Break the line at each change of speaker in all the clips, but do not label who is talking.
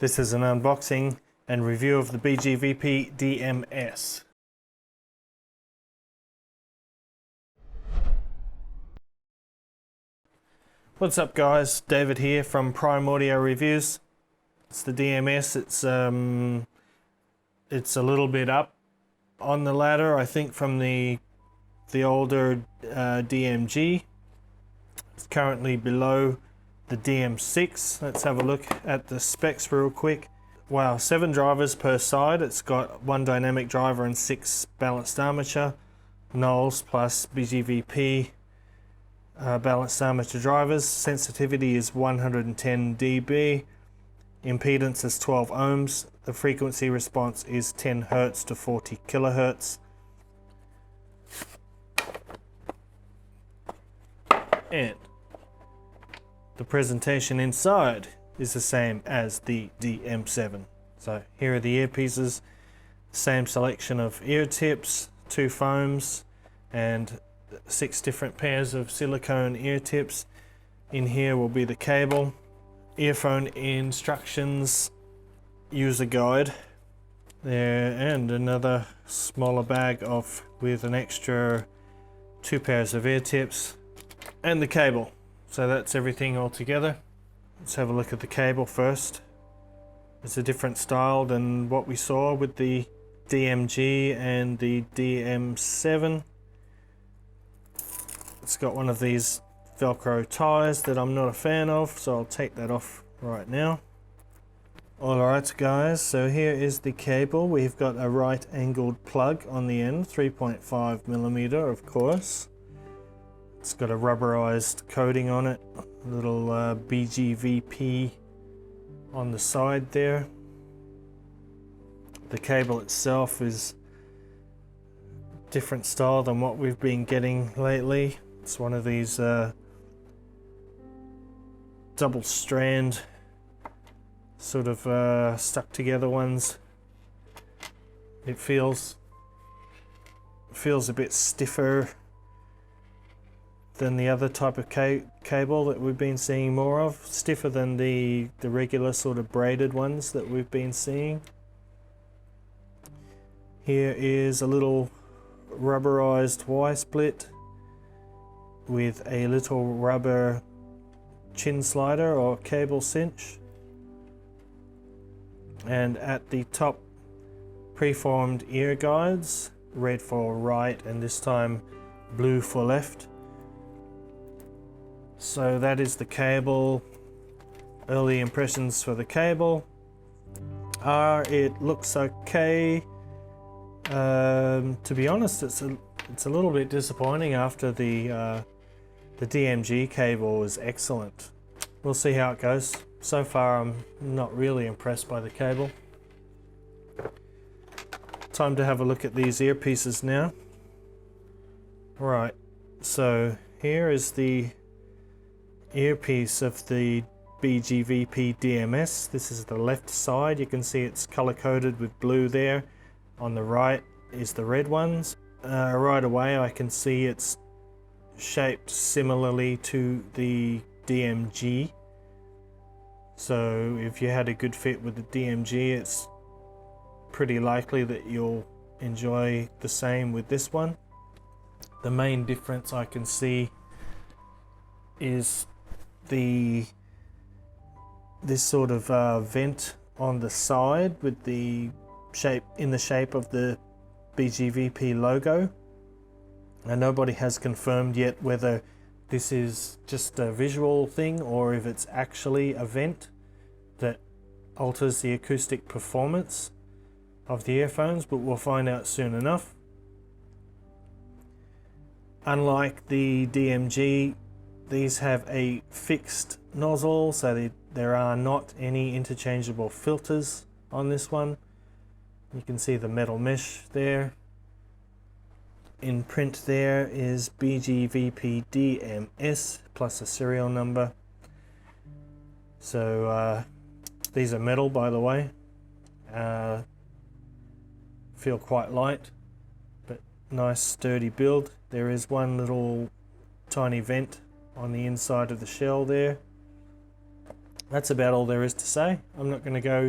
This is an unboxing and review of the BGVP DMS. What's up guys, David here from Prime Audio Reviews. It's the DMS, it's a little bit up on the ladder I think from the older DMG. It's currently below the DM6. Let's have a look at the specs real quick. Wow, 7 drivers per side. It's got 1 dynamic driver and 6 balanced armature. Knolls plus BGVP balanced armature drivers. Sensitivity is 110 dB. Impedance is 12 ohms. The frequency response is 10 Hz to 40 kHz. And the presentation inside is the same as the DM7. So here are the earpieces, same selection of ear tips, 2 foams and 6 different pairs of silicone ear tips. In here will be the cable, earphone instructions, user guide there, and another smaller bag with an extra 2 pairs of ear tips and the cable. So that's everything all together. Let's have a look at the cable first. It's a different style than what we saw with the DMG and the DM7. It's got one of these Velcro ties that I'm not a fan of, so I'll take that off right now. Alright guys, so here is the cable. We've got a right angled plug on the end, 3.5mm of course. It's got a rubberized coating on it, a little BGVP on the side there. The cable itself is different style than what we've been getting lately. It's one of these double strand sort of stuck together ones. It feels a bit stiffer than the other type of cable that we've been seeing more of. Stiffer than the regular sort of braided ones that we've been seeing. Here is a little rubberized Y-split with a little rubber chin slider or cable cinch. And at the top, preformed ear guides, red for right and this time blue for left. So that is the cable. Early impressions for the cable are it looks okay. To be honest, it's a little bit disappointing after the DMG cable was excellent. We'll see how it goes. So far I'm not really impressed by the cable. Time to have a look at these earpieces now. Right, so here is the earpiece of the BGVP DMS. This is the left side. You can see it's color coded with blue there. On the right is the red ones. Right away I can see it's shaped similarly to the DMG. So if you had a good fit with the DMG, it's pretty likely that you'll enjoy the same with this one. The main difference I can see is this sort of vent on the side with the shape in the shape of the BGVP logo. And nobody has confirmed yet whether this is just a visual thing or if it's actually a vent that alters the acoustic performance of the earphones, but we'll find out soon enough. Unlike the DMG, these have a fixed nozzle, so there are not any interchangeable filters on this one. You can see the metal mesh there. In print there is BGVP DMS plus a serial number. So these are metal, by the way. Feel quite light, but nice sturdy build. There is one little tiny vent on the inside of the shell there. that's about all there is to say. I'm not going to go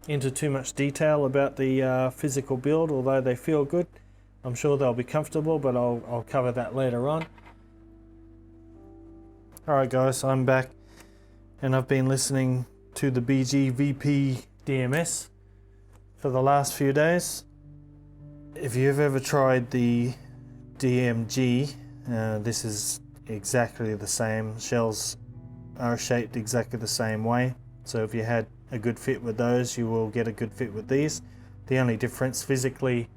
into too much detail about the physical build, although they feel good. I'm sure they'll be comfortable, but I'll cover that later on. Alright guys, I'm back, and I've been listening to the BGVP DMS for the last few days. If you've ever tried the DMG, this is exactly the same. Shells are shaped exactly the same way, so if you had a good fit with those, you will get a good fit with these. The only difference physically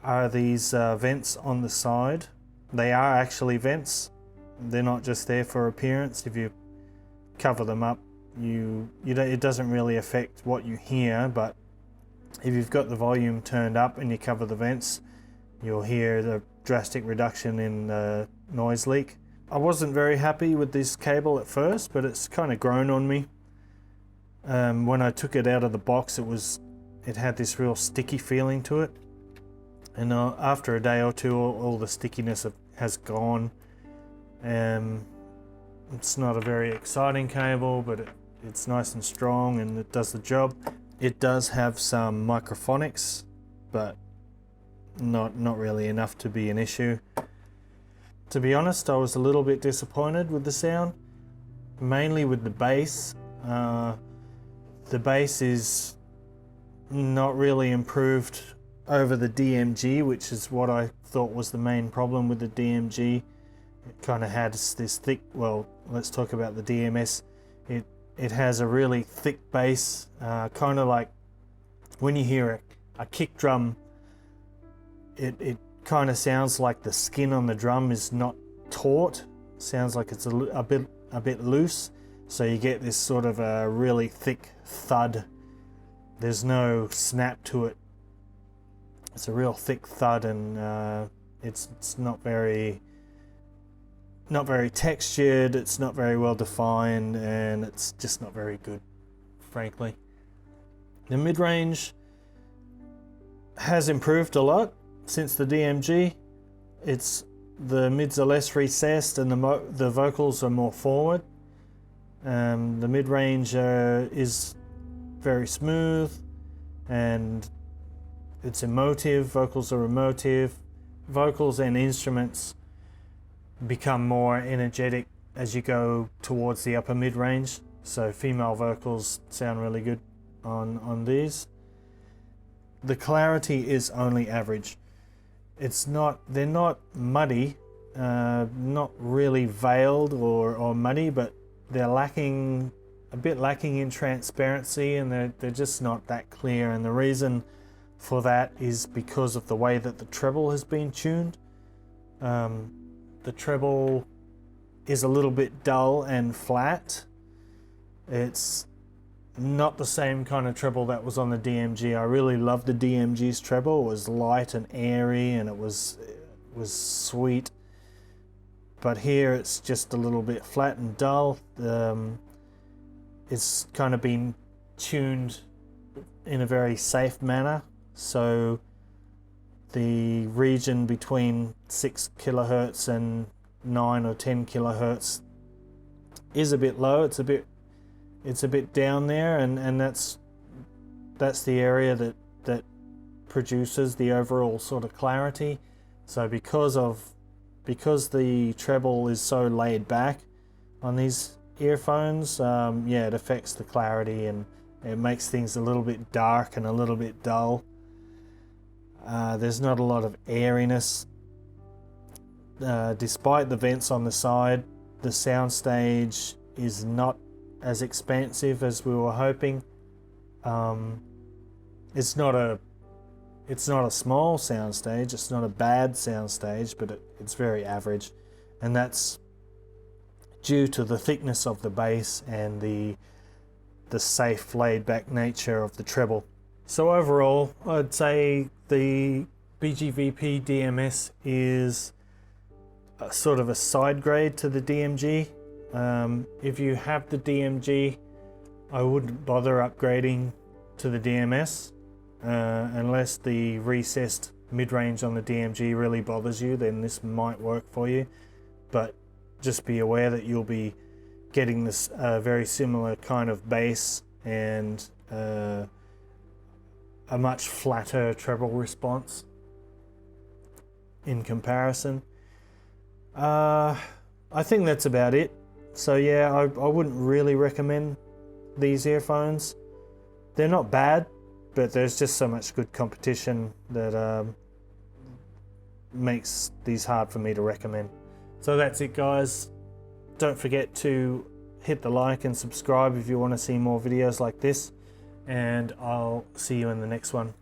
are these vents on the side. They are actually vents, they're not just there for appearance. If you cover them up, it doesn't really affect what you hear, but if you've got the volume turned up and you cover the vents, you'll hear the drastic reduction in noise leak. I wasn't very happy with this cable at first, but it's kind of grown on me. When I took it out of the box, it had this real sticky feeling to it, and after a day or two, all the stickiness has gone. It's not a very exciting cable, but it's nice and strong and it does the job. It does have some microphonics, but not really enough to be an issue. To be honest, I was a little bit disappointed with the sound, mainly with the bass. The bass is not really improved over the DMG, which is what I thought was the main problem with the DMG. It kind of had this thick, well, let's talk about the DMS. It has a really thick bass, kind of like when you hear a kick drum, it kind of sounds like the skin on the drum is not taut. Sounds like it's a bit loose, so you get this sort of a really thick thud. There's no snap to it. It's a real thick thud, and it's not very textured. It's not very well defined, and it's just not very good, frankly. The mid-range has improved a lot since the DMG. The mids are less recessed and the vocals are more forward. The mid-range is very smooth and it's emotive. Vocals are emotive. Vocals and instruments become more energetic as you go towards the upper mid-range. So female vocals sound really good on these. The clarity is only average. They're not muddy, not really veiled or muddy, but they're a bit lacking in transparency, and they're just not that clear. And the reason for that is because of the way that the treble has been tuned. The treble is a little bit dull and flat. It's not the same kind of treble that was on the DMG. I really loved the DMG's treble. It was light and airy, and it was sweet. But here it's just a little bit flat and dull. It's kind of been tuned in a very safe manner. So the region between 6 kilohertz and 9 or 10 kilohertz is a bit low. It's a bit down there, and that's the area that produces the overall sort of clarity. So because the treble is so laid back on these earphones, it affects the clarity, and it makes things a little bit dark and a little bit dull. There's not a lot of airiness. Despite the vents on the side, the soundstage is not as expansive as we were hoping. It's not a small soundstage. It's not a bad soundstage, but it's very average, and that's due to the thickness of the bass and the safe, laid-back nature of the treble. So overall, I'd say the BGVP DMS is sort of a side grade to the DMG. If you have the DMG, I wouldn't bother upgrading to the DMS unless the recessed mid-range on the DMG really bothers you. Then this might work for you, but just be aware that you'll be getting this very similar kind of bass and a much flatter treble response in comparison. I think that's about it. So yeah, I wouldn't really recommend these earphones. They're not bad, but there's just so much good competition that makes these hard for me to recommend. So that's it, guys. Don't forget to hit the like and subscribe if you want to see more videos like this, and I'll see you in the next one.